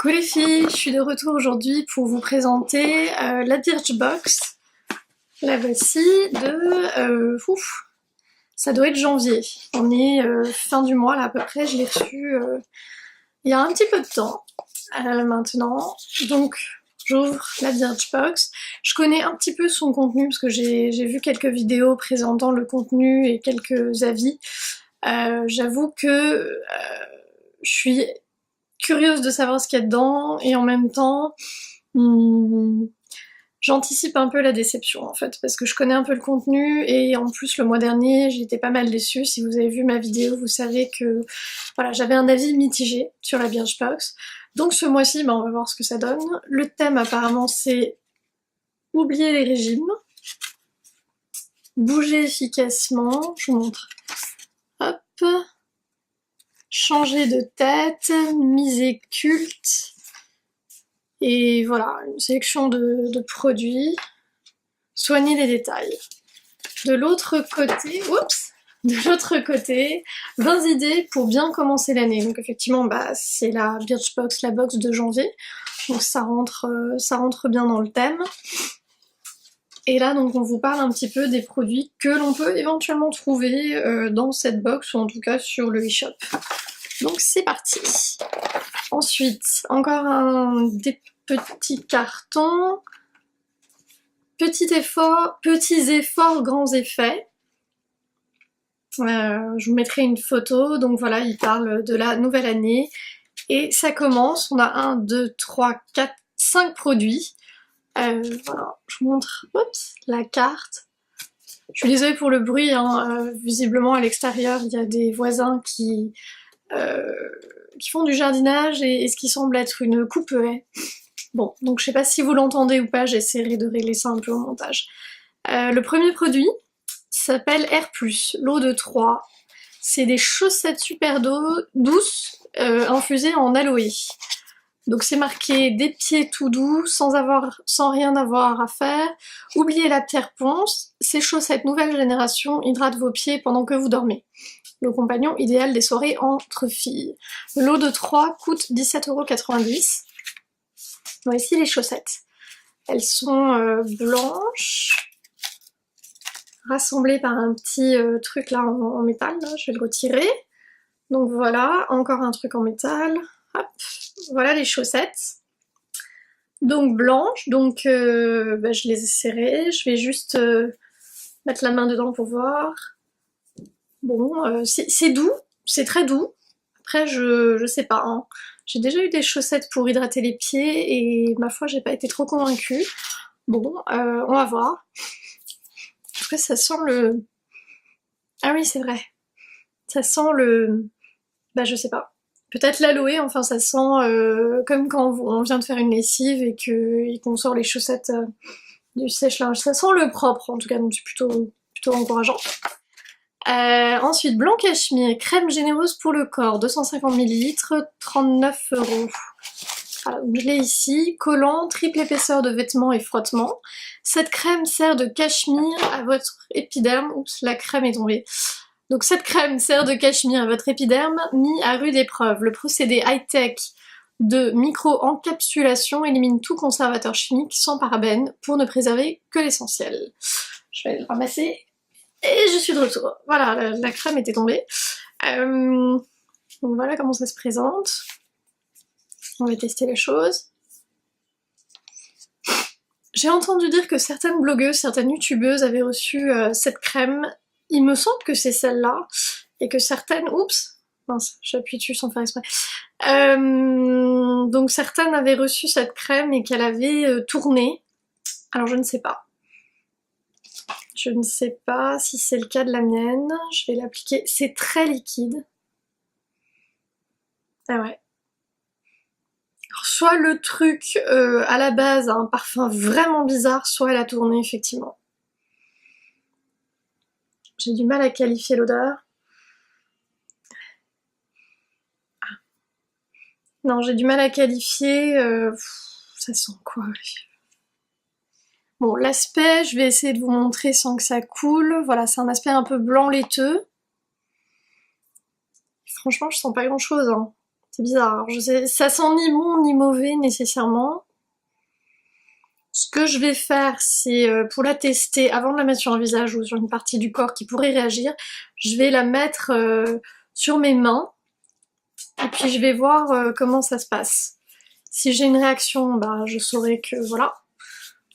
Coucou les filles, je suis de retour aujourd'hui pour vous présenter la Birchbox. La voici ça doit être janvier. On est fin du mois là à peu près, je l'ai reçue il y a un petit peu de temps maintenant. Donc j'ouvre la Birchbox. Je connais un petit peu son contenu parce que j'ai vu quelques vidéos présentant le contenu et quelques avis. J'avoue que je suis curieuse de savoir ce qu'il y a dedans et en même temps j'anticipe un peu la déception en fait parce que je connais un peu le contenu et en plus le mois dernier j'ai été pas mal déçue. Si vous avez vu ma vidéo vous savez que voilà, j'avais un avis mitigé sur la Birchbox. Donc ce mois-ci on va voir ce que ça donne. Le thème apparemment c'est oublier les régimes, bouger efficacement, je vous montre, hop, changer de tête, miser culte, et voilà, une sélection de produits, soigner les détails. De l'autre côté, 20 idées pour bien commencer l'année. Donc effectivement, c'est la Birchbox, la box de janvier, donc ça rentre bien dans le thème. Et là, donc, on vous parle un petit peu des produits que l'on peut éventuellement trouver dans cette box, ou en tout cas sur le e-shop. Donc c'est parti. Ensuite, encore des petits cartons. Petits efforts, grands effets. Je vous mettrai une photo. Donc voilà, il parle de la nouvelle année. Et ça commence, on a 1, 2, 3, 4, 5 produits. Voilà, je vous montre la carte. Je suis désolée pour le bruit, hein. Visiblement à l'extérieur il y a des voisins qui font du jardinage et ce qui semble être une coupe-haie. Bon, donc je sais pas si vous l'entendez ou pas, j'essaierai de régler ça un peu au montage. Le premier produit s'appelle Air+, lot de 3. C'est des chaussettes super douces infusées en aloe. Donc c'est marqué des pieds tout doux, sans rien avoir à faire. Oubliez la pierre ponce, ces chaussettes nouvelle génération hydratent vos pieds pendant que vous dormez. Le compagnon idéal des soirées entre filles. Le lot de 3 coûte 17,90 €. Voici les chaussettes. Elles sont blanches, rassemblées par un petit truc là en métal. Là, je vais le retirer. Donc voilà, encore un truc en métal. Hop, voilà les chaussettes. Donc blanches, donc je les ai serrées. Je vais juste mettre la main dedans pour voir. Bon, c'est doux, c'est très doux. Après, je sais pas, hein. J'ai déjà eu des chaussettes pour hydrater les pieds et ma foi, j'ai pas été trop convaincue. Bon, on va voir. Après, ça sent le... Ah oui, c'est vrai. Ça sent le... je sais pas. Peut-être l'aloe, enfin ça sent comme quand on vient de faire une lessive et qu'on sort les chaussettes du sèche-linge. Ça sent le propre en tout cas, donc c'est plutôt encourageant. Ensuite, blanc cachemire, crème généreuse pour le corps, 250 ml, 39 €. Voilà, donc je l'ai ici, collant, triple épaisseur de vêtements et frottement. Cette crème sert de cachemire à votre épiderme. Oups, la crème est tombée. Donc cette crème sert de cachemire à votre épiderme, mis à rude épreuve. Le procédé high-tech de micro-encapsulation élimine tout conservateur chimique sans parabènes pour ne préserver que l'essentiel. Je vais le ramasser. Et je suis de retour. Voilà, la crème était tombée. Donc voilà comment ça se présente. On va tester les choses. J'ai entendu dire que certaines blogueuses, certaines youtubeuses avaient reçu cette crème. Il me semble que c'est celle-là. Et que certaines... Oups, mince, j'appuie dessus sans faire exprès. Donc certaines avaient reçu cette crème et qu'elle avait tourné. Alors je ne sais pas. Je ne sais pas si c'est le cas de la mienne. Je vais l'appliquer. C'est très liquide. Ah ouais. Alors, soit le truc à la base a un parfum vraiment bizarre, soit elle a tourné effectivement. J'ai du mal à qualifier l'odeur. Non, j'ai du mal à qualifier. Ça sent quoi? Bon, l'aspect, je vais essayer de vous montrer sans que ça coule. Voilà, c'est un aspect un peu blanc laiteux. Franchement, je sens pas grand chose, hein. C'est bizarre, je sais, ça sent ni bon ni mauvais nécessairement. Ce que je vais faire, c'est pour la tester, avant de la mettre sur un visage ou sur une partie du corps qui pourrait réagir, je vais la mettre sur mes mains et puis je vais voir comment ça se passe. Si j'ai une réaction, bah je saurai que voilà,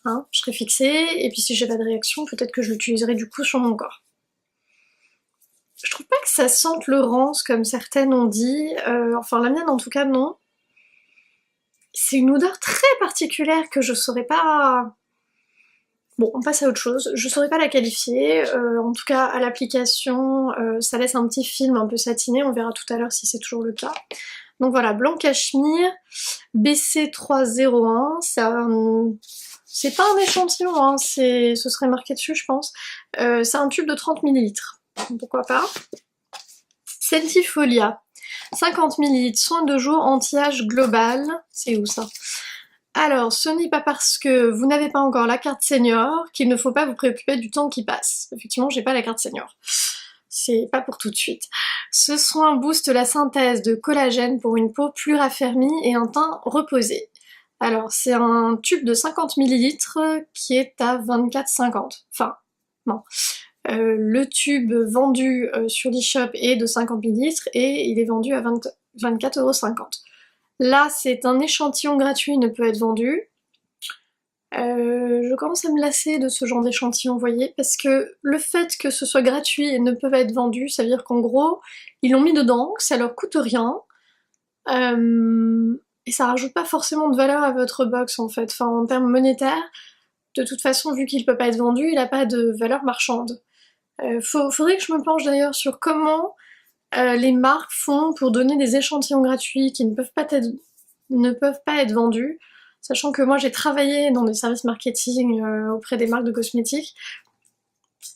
hein, je serai fixée, et puis si j'ai pas de réaction, peut-être que je l'utiliserai du coup sur mon corps. Je trouve pas que ça sente le rance comme certaines ont dit, enfin la mienne en tout cas non. C'est une odeur très particulière que je saurais pas... Bon, on passe à autre chose, je saurais pas la qualifier, en tout cas à l'application, ça laisse un petit film un peu satiné, on verra tout à l'heure si c'est toujours le cas. Donc voilà, blanc cachemire, BC301, c'est pas un échantillon, hein, ce serait marqué dessus je pense. C'est un tube de 30 ml, pourquoi pas. Centifolia, 50 ml, soin de jour anti-âge global, c'est où ça? Alors, ce n'est pas parce que vous n'avez pas encore la carte senior qu'il ne faut pas vous préoccuper du temps qui passe. Effectivement, j'ai pas la carte senior. C'est pas pour tout de suite. Ce soin booste la synthèse de collagène pour une peau plus raffermie et un teint reposé. Alors, c'est un tube de 50 ml qui est à 24,50. Enfin, non. Le tube vendu sur l'eShop est de 50 ml et il est vendu à 24,50 €. Là, c'est un échantillon gratuit, il ne peut être vendu. Je commence à me lasser de ce genre d'échantillon, vous voyez, parce que le fait que ce soit gratuit et ne peut pas être vendu, ça veut dire qu'en gros, ils l'ont mis dedans, que ça leur coûte rien, et ça rajoute pas forcément de valeur à votre box en fait. Enfin, en termes monétaires, de toute façon, vu qu'il peut pas être vendu, il a pas de valeur marchande. Faudrait que je me penche d'ailleurs sur comment les marques font pour donner des échantillons gratuits qui ne peuvent pas être vendus, sachant que moi j'ai travaillé dans des services marketing auprès des marques de cosmétiques,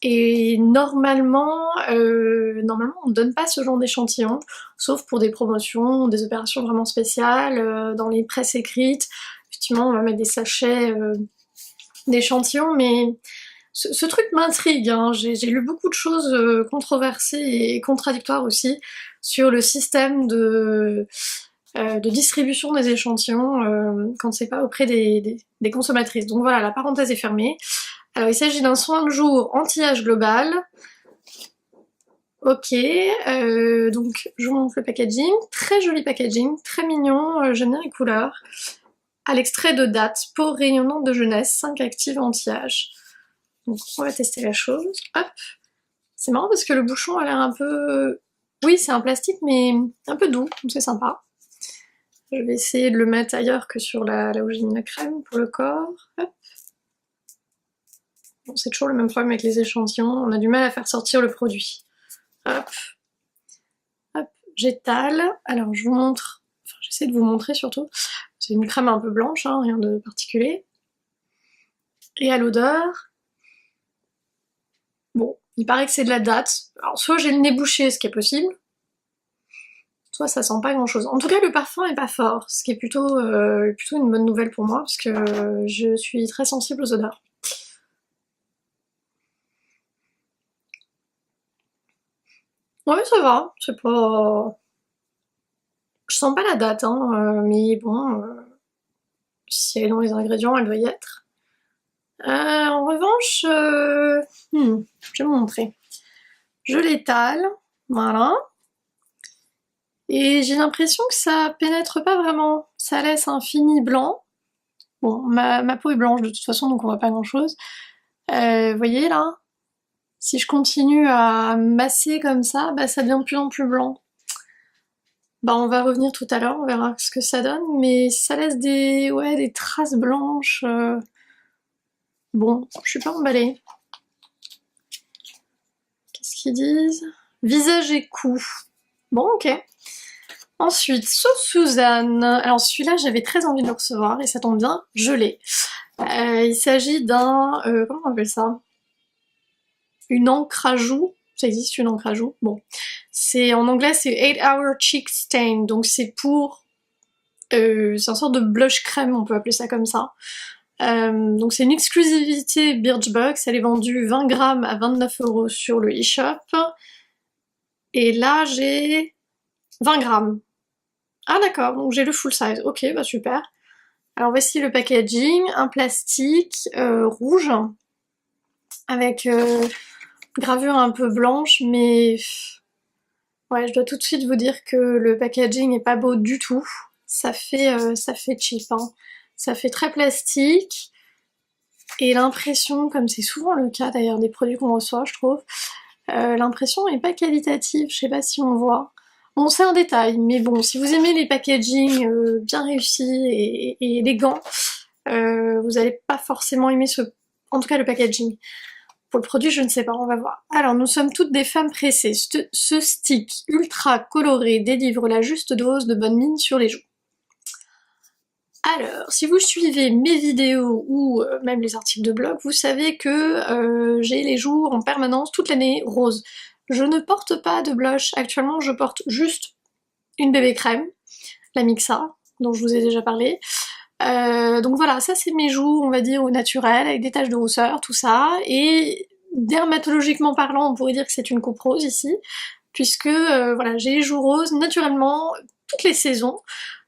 et normalement on ne donne pas ce genre d'échantillons, sauf pour des promotions, des opérations vraiment spéciales, dans les presses écrites, effectivement on va mettre des sachets d'échantillons, mais ce truc m'intrigue, hein. J'ai lu beaucoup de choses controversées et contradictoires aussi sur le système de distribution des échantillons quand c'est pas auprès des consommatrices. Donc voilà, la parenthèse est fermée. Alors il s'agit d'un soin de jour anti-âge global. Ok, donc je vous montre le packaging. Très joli packaging, très mignon, j'aime bien les couleurs. À l'extrait de date, peau rayonnante de jeunesse, 5 actifs anti-âge. Donc on va tester la chose. Hop. C'est marrant parce que le bouchon a l'air un peu... Oui, c'est un plastique, mais un peu doux, donc c'est sympa. Je vais essayer de le mettre ailleurs que sur là où j'ai mis la crème pour le corps. Hop. Bon, c'est toujours le même problème avec les échantillons, on a du mal à faire sortir le produit. Hop. Hop, j'étale. Alors je vous montre... Enfin, j'essaie de vous montrer surtout. C'est une crème un peu blanche, hein, rien de particulier. Et à l'odeur... Bon, il paraît que c'est de la date. Alors soit j'ai le nez bouché, ce qui est possible, soit ça sent pas grand chose. En tout cas, le parfum est pas fort, ce qui est plutôt une bonne nouvelle pour moi, parce que je suis très sensible aux odeurs. Ouais, ça va, c'est pas... Je sens pas la date, hein, mais bon, si elle est dans les ingrédients, elle doit y être. En revanche, je vais vous montrer. Je l'étale, voilà. Et j'ai l'impression que ça pénètre pas vraiment. Ça laisse un fini blanc. Bon, ma peau est blanche de toute façon, donc on voit pas grand chose. Vous voyez là? Si je continue à masser comme ça, bah ça devient de plus en plus blanc. Bah on va revenir tout à l'heure, on verra ce que ça donne, mais ça laisse des traces blanches. Bon, je suis pas emballée. Qu'est-ce qu'ils disent? Visage et cou. Bon, ok. Ensuite, sauce Suzanne. Alors celui-là, j'avais très envie de le recevoir, et ça tombe bien, je l'ai. Il s'agit d'un... comment on appelle ça? Une encre à joues. Ça existe, une encre à joues? Bon. C'est, en anglais, c'est 8 Hour Cheek Stain, donc c'est pour... c'est une sorte de blush crème, on peut appeler ça comme ça. Donc c'est une exclusivité Birchbox, elle est vendue 20 grammes à 29 € sur le eShop. Et là j'ai 20 grammes. Ah d'accord, donc j'ai le full size, ok, bah super. Alors voici le packaging, un plastique rouge, avec gravure un peu blanche, mais ouais, je dois tout de suite vous dire que le packaging est pas beau du tout. Ça fait cheap, hein. Ça fait très plastique, et l'impression, comme c'est souvent le cas d'ailleurs des produits qu'on reçoit, je trouve, l'impression est pas qualitative, je sais pas si on voit. Bon, c'est un détail, mais bon, si vous aimez les packaging bien réussis et élégants, vous allez pas forcément aimer en tout cas le packaging. Pour le produit, je ne sais pas, on va voir. Alors, nous sommes toutes des femmes pressées. Ce stick ultra coloré délivre la juste dose de bonne mine sur les joues. Alors, si vous suivez mes vidéos ou même les articles de blog, vous savez que j'ai les joues en permanence toute l'année roses. Je ne porte pas de blush actuellement, je porte juste une bébé crème, la Mixa, dont je vous ai déjà parlé. Donc voilà, ça c'est mes joues, on va dire, au naturel, avec des taches de rousseur, tout ça. Et dermatologiquement parlant, on pourrait dire que c'est une coupe rose ici, puisque voilà, j'ai les joues roses naturellement toutes les saisons.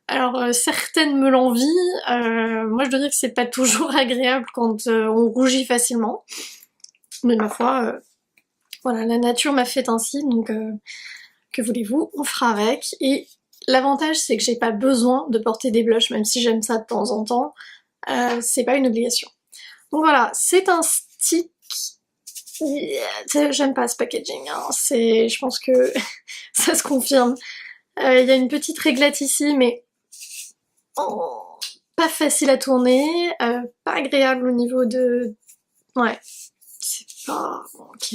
Alors certaines me l'envient, moi je dois dire que c'est pas toujours agréable quand on rougit facilement. Mais ma foi, voilà, la nature m'a fait ainsi, donc que voulez-vous, on fera avec. Et l'avantage c'est que j'ai pas besoin de porter des blushs, même si j'aime ça de temps en temps, c'est pas une obligation. Donc voilà, c'est un stick. J'aime pas ce packaging, hein. Je pense que ça se confirme. Il y a une petite réglette ici, mais pas facile à tourner, pas agréable au niveau de... Ouais, c'est pas... ok.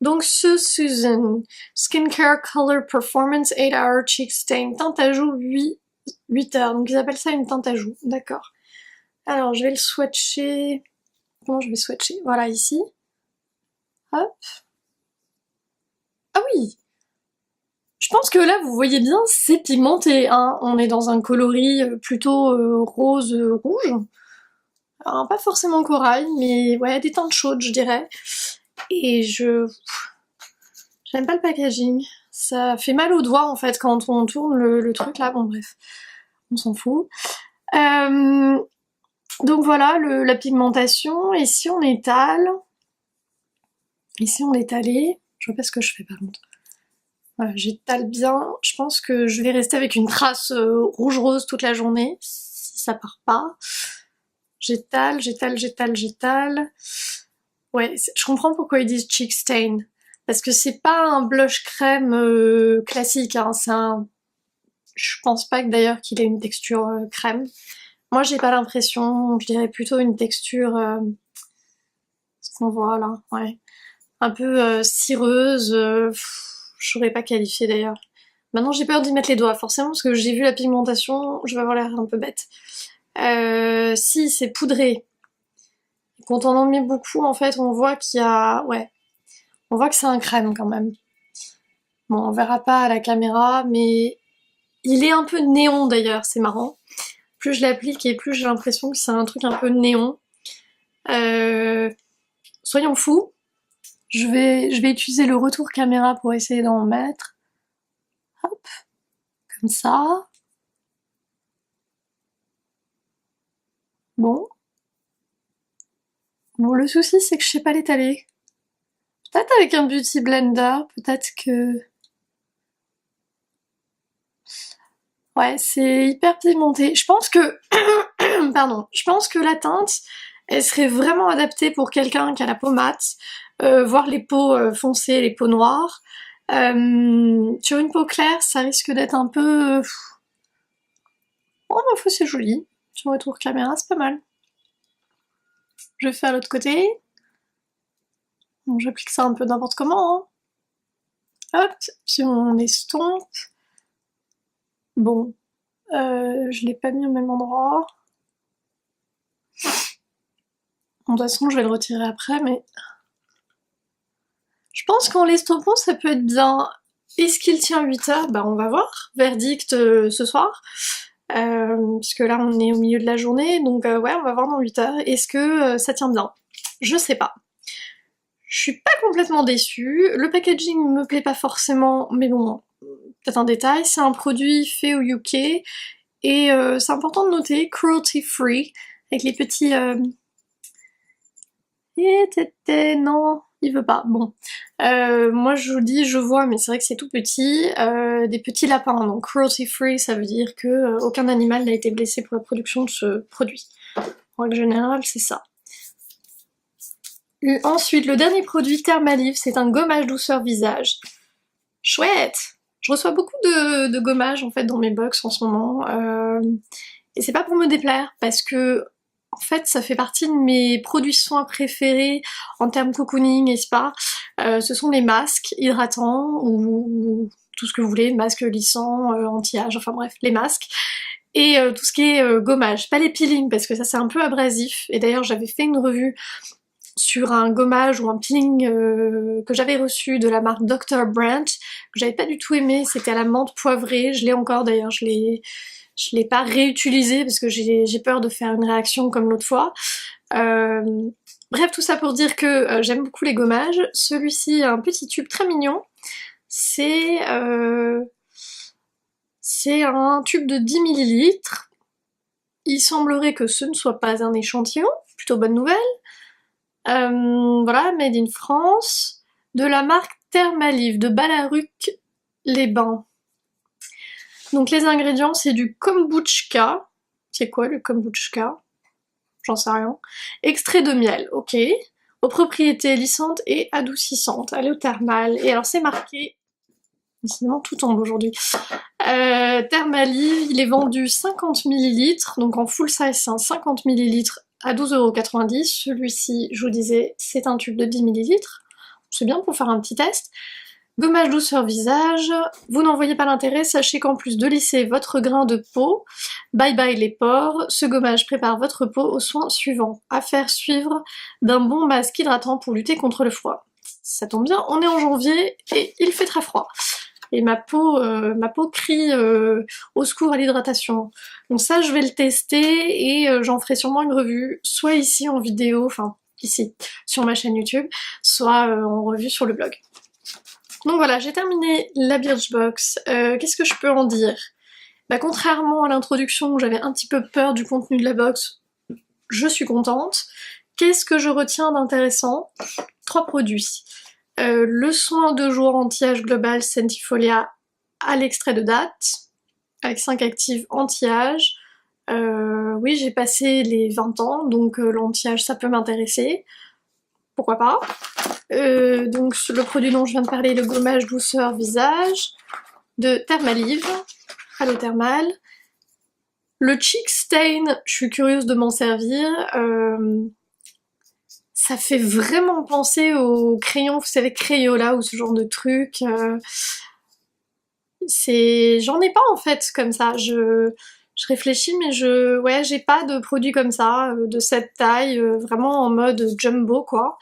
Donc ce Susan, Skincare Color Performance 8 Hour Cheek Stain, teinte à joues 8 heures, donc ils appellent ça une teinte à joues, d'accord. Alors je vais le swatcher... Comment je vais swatcher? Voilà, ici. Hop. Ah oui! Je pense que là, vous voyez bien, c'est pigmenté, hein. On est dans un coloris plutôt rose-rouge. Alors, pas forcément corail, mais ouais, des teintes chaudes, je dirais. Et j'aime pas le packaging. Ça fait mal aux doigts, en fait, quand on tourne le truc, là. Bon, bref, on s'en fout. Donc voilà, la pigmentation. Ici, on étale. Ici, on est étalé. Je vois pas ce que je fais, par contre. Voilà, j'étale bien. Je pense que je vais rester avec une trace rouge-rose toute la journée, si ça part pas. J'étale, j'étale, j'étale, j'étale. Ouais, je comprends pourquoi ils disent cheek stain. Parce que c'est pas un blush crème classique, hein. Je pense pas que d'ailleurs qu'il ait une texture crème. Moi j'ai pas l'impression, je dirais plutôt une texture... ce qu'on voit là, ouais. Un peu cireuse, je saurais pas qualifier d'ailleurs. Maintenant j'ai peur d'y mettre les doigts, forcément, parce que j'ai vu la pigmentation, je vais avoir l'air un peu bête. Si, c'est poudré. Quand on en met beaucoup, en fait, on voit qu'il y a... Ouais, on voit que c'est un crème quand même. Bon, on verra pas à la caméra, mais il est un peu néon d'ailleurs, c'est marrant. Plus je l'applique et plus j'ai l'impression que c'est un truc un peu néon. Soyons fous. Je vais utiliser le retour caméra pour essayer d'en mettre. Hop, comme ça. Bon. Bon, le souci, c'est que je sais pas l'étaler. Peut-être avec un beauty blender, peut-être que... Ouais, c'est hyper pigmenté. Je pense que... Pardon. Je pense que la teinte, elle serait vraiment adaptée pour quelqu'un qui a la peau mate, voire les peaux foncées, les peaux noires. Sur une peau claire, ça risque d'être un peu... Oh, ma foi, c'est joli. Sur retour caméra, c'est pas mal. Je vais faire l'autre côté. Bon, j'applique ça un peu n'importe comment, hein. Hop, puis on estompe. Bon, je l'ai pas mis au même endroit. Bon, de toute façon, je vais le retirer après, mais... Je pense qu'en l'estompant, ça peut être bien. Est-ce qu'il tient 8 heures? Bah, on va voir. Verdict ce soir. Puisque là, on est au milieu de la journée, donc ouais, on va voir dans 8 heures. Est-ce que ça tient bien? Je sais pas. Je suis pas complètement déçue. Le packaging me plaît pas forcément, mais bon, peut-être un détail, c'est un produit fait au UK, et c'est important de noter, cruelty free, avec les petits... non, il veut pas, bon. Moi je vous dis, je vois, mais c'est vrai que c'est tout petit, des petits lapins, donc cruelty free, ça veut dire que aucun animal n'a été blessé pour la production de ce produit. En règle générale, c'est ça. Ensuite, le dernier produit, Thermalive, c'est un gommage douceur visage. Chouette! Je reçois beaucoup de gommages en fait dans mes box en ce moment, et c'est pas pour me déplaire, parce que en fait ça fait partie de mes produits soins préférés en termes cocooning et spa. Ce sont les masques hydratants ou tout ce que vous voulez, masques lissants, anti-âge, enfin bref, les masques. Et tout ce qui est gommage, pas les peelings parce que ça c'est un peu abrasif, et d'ailleurs j'avais fait une revue sur un gommage ou un peeling que j'avais reçu de la marque Dr. Brandt, que j'avais pas du tout aimé, c'était à la menthe poivrée, je l'ai encore d'ailleurs, je l'ai pas réutilisé parce que j'ai peur de faire une réaction comme l'autre fois. Bref, tout ça pour dire que j'aime beaucoup les gommages. Celui-ci a un petit tube très mignon, c'est un tube de 10 ml. Il semblerait que ce ne soit pas un échantillon, plutôt bonne nouvelle. Voilà, made in France, de la marque Thermalive de Ballaruc-les-Bains. Donc les ingrédients, c'est du kombucha. C'est quoi le kombucha? J'en sais rien. Extrait de miel, ok. Aux propriétés lissantes et adoucissantes, allothermales. Et alors c'est marqué... Décidément tout tombe aujourd'hui. Thermalive, il est vendu 50 ml, donc en full size c'est un 50 ml à 12,90 €. Celui-ci, je vous disais, c'est un tube de 10 ml. C'est bien pour faire un petit test. Gommage douceur visage, vous n'en voyez pas l'intérêt, sachez qu'en plus de lisser votre grain de peau, bye bye les pores, ce gommage prépare votre peau aux soins suivants. À faire suivre d'un bon masque hydratant pour lutter contre le froid. Ça tombe bien, on est en janvier et il fait très froid. Et ma peau crie au secours à l'hydratation. Donc ça, je vais le tester et j'en ferai sûrement une revue, soit ici en vidéo, enfin ici, sur ma chaîne YouTube, soit en revue sur le blog. Donc voilà, j'ai terminé la Birchbox. Qu'est-ce que je peux en dire? Bah, contrairement à l'introduction où j'avais un petit peu peur du contenu de la box, je suis contente. Qu'est-ce que je retiens d'intéressant? 3 produits. Le soin de jour anti-âge global Centifolia à l'extrait de date, avec 5 actifs anti-âge. Oui, j'ai passé les 20 ans, donc l'anti-âge ça peut m'intéresser. Pourquoi pas. Donc le produit dont je viens de parler, le gommage douceur visage de Thermalive, allothermal. Le Cheek Stain, je suis curieuse de m'en servir. Ça fait vraiment penser aux crayons, vous savez, Crayola ou ce genre de truc. J'en ai pas en fait comme ça. Je réfléchis, mais ouais, j'ai pas de produit comme ça, de cette taille, vraiment en mode jumbo quoi,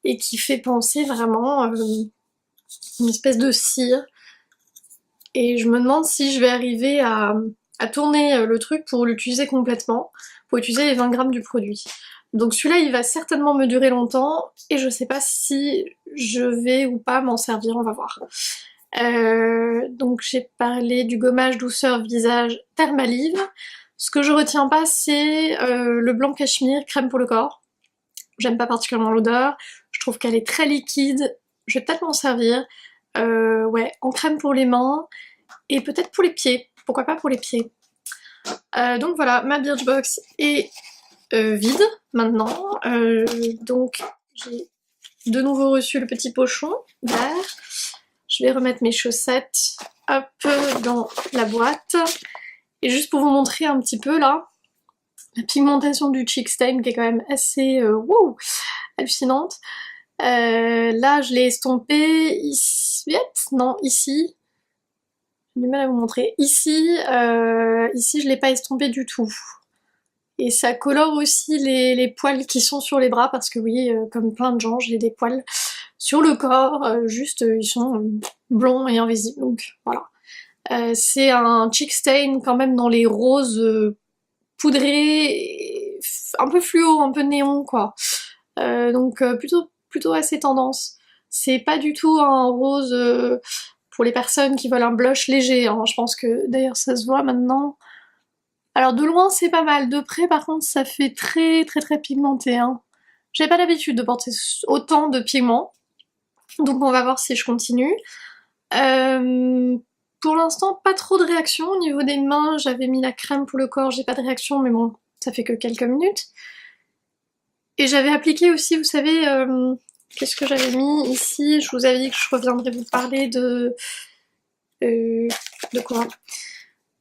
et qui fait penser vraiment une espèce de cire. Et je me demande si je vais arriver à tourner le truc pour l'utiliser complètement, pour utiliser les 20 grammes du produit. Donc celui-là, il va certainement me durer longtemps, et je sais pas si je vais ou pas m'en servir, on va voir. Donc j'ai parlé du gommage douceur visage Thermalive. Ce que je retiens pas, c'est le blanc cachemire, crème pour le corps. J'aime pas particulièrement l'odeur, je trouve qu'elle est très liquide, je vais peut-être m'en servir. Ouais, en crème pour les mains, et peut-être pour les pieds, pourquoi pas pour les pieds. Donc voilà, ma Birchbox est vide maintenant, donc j'ai de nouveau reçu le petit pochon vert. Je vais remettre mes chaussettes hop dans la boîte, et juste pour vous montrer un petit peu là la pigmentation du Cheek Stain qui est quand même assez wow, hallucinante. Là je l'ai estompé ici, non ici, j'ai du mal à vous montrer, ici je l'ai pas estompé du tout. Et ça colore aussi les poils qui sont sur les bras, parce que oui, comme plein de gens, j'ai des poils sur le corps, juste ils sont blonds et invisibles, donc voilà. C'est un Cheek Stain quand même dans les roses poudrés, un peu fluo, un peu néon quoi. Donc plutôt assez tendance. C'est pas du tout un rose pour les personnes qui veulent un blush léger, hein. Je pense que d'ailleurs ça se voit maintenant. Alors de loin c'est pas mal, de près par contre ça fait très très très pigmenté, hein. J'ai pas l'habitude de porter autant de pigments, donc on va voir si je continue. Pour l'instant pas trop de réaction au niveau des mains, j'avais mis la crème pour le corps, j'ai pas de réaction mais bon, ça fait que quelques minutes. Et j'avais appliqué aussi, vous savez, qu'est-ce que j'avais mis ici? Je vous avais dit que je reviendrai vous parler de quoi?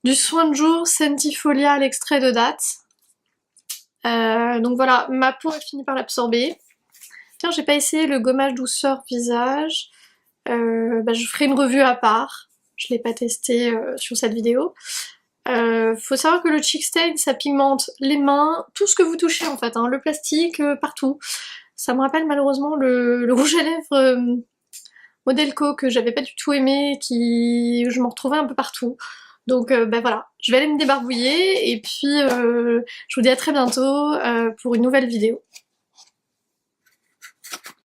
Du soin de jour Sentifolia à l'extrait de date. Donc voilà, ma peau a fini par l'absorber. Tiens, j'ai pas essayé le gommage douceur visage. Je ferai une revue à part. Je l'ai pas testé sur cette vidéo. Faut savoir que le Cheek Stain, ça pigmente les mains, tout ce que vous touchez en fait, hein, le plastique, partout. Ça me rappelle malheureusement le rouge à lèvres Modelco que j'avais pas du tout aimé, je m'en retrouvais un peu partout. Donc voilà, je vais aller me débarbouiller et puis je vous dis à très bientôt pour une nouvelle vidéo.